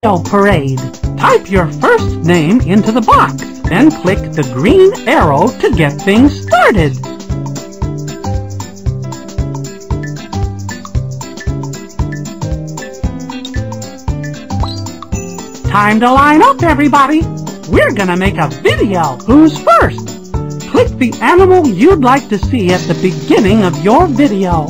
Parade. Type your first name into the box, then click the green arrow to get things started. Time to line up, everybody! We're gonna make a video! Who's first? Click the animal you'd like to see at the beginning of your video.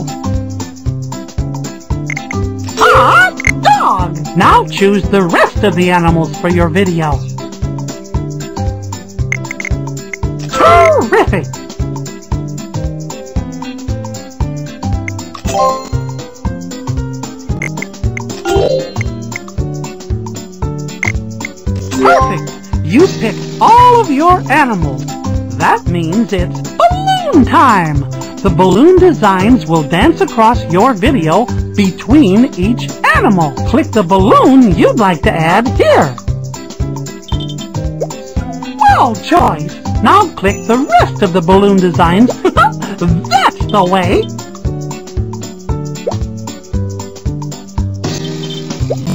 Dog! Now choose the rest of the animals for your video. Terrific! Perfect! You picked all of your animals. That means it's balloon time! The balloon designs will dance across your video between each animal. Click the balloon you'd like to add here. Swell choice! Now click the rest of the balloon designs. That's the way!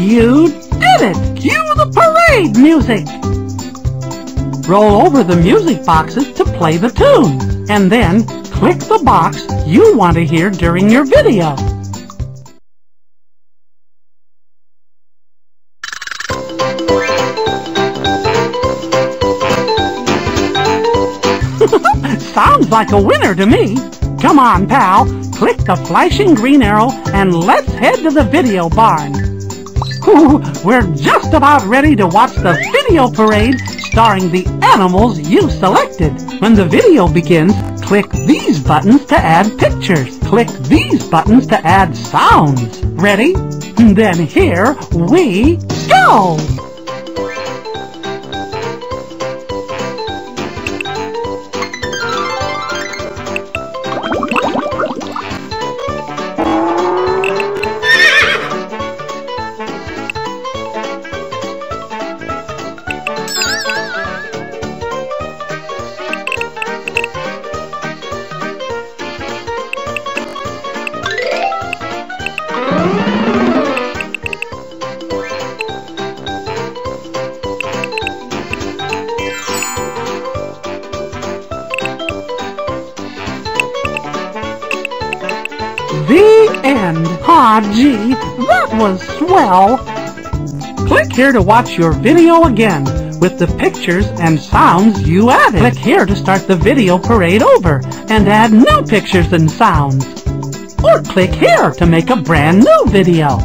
You did it! Cue the parade music! Roll over the music boxes to play the tune, and then click the box you want to hear during your video. Sounds like a winner to me. Come on, pal. Click the flashing green arrow and let's head to the video barn. We're just about ready to watch the video parade starring the animals you selected. When the video begins, click these buttons to add pictures. Click these buttons to add sounds. Ready? Then here we go! The end. Aw, gee, that was swell. Click here to watch your video again with the pictures and sounds you added. Click here to start the video parade over and add new pictures and sounds. Or click here to make a brand new video.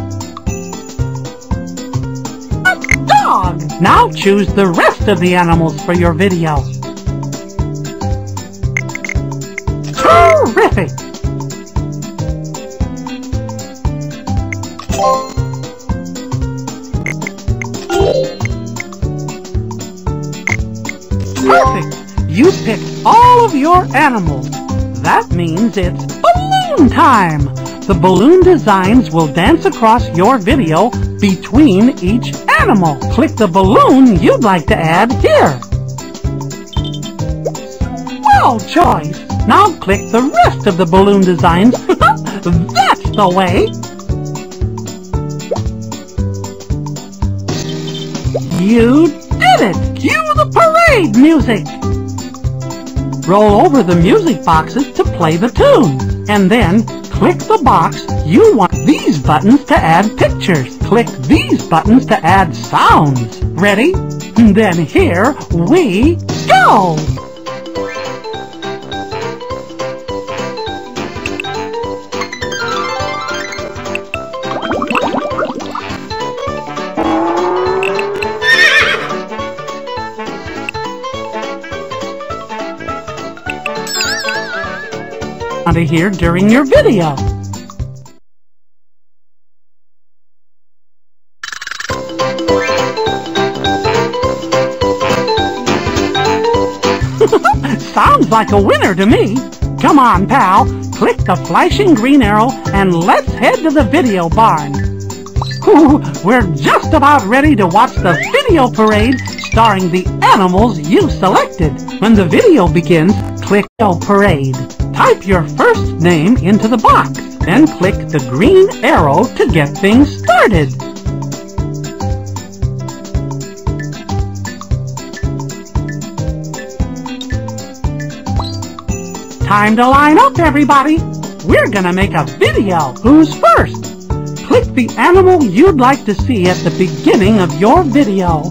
A dog! Now choose the rest of the animals for your video. Terrific! Perfect! You picked all of your animals. That means it's balloon time! The balloon designs will dance across your video between each animal. Click the balloon you'd like to add here. Swell choice! Now click the rest of the balloon designs. That's the way! You did it! Cue the parade music! Roll over the music boxes to play the tune, and then click the box you want. These buttons to add pictures. Click these buttons to add sounds. Ready? Then here we go! To hear during your video. Sounds like a winner to me. Come on, pal. Click the flashing green arrow and let's head to the video barn. We're just about ready to watch the video parade starring the animals you selected. When the video begins, click Video Parade. Type your first name into the box, then click the green arrow to get things started. Time to line up, everybody. We're gonna make a video. Who's first? Click the animal you'd like to see at the beginning of your video.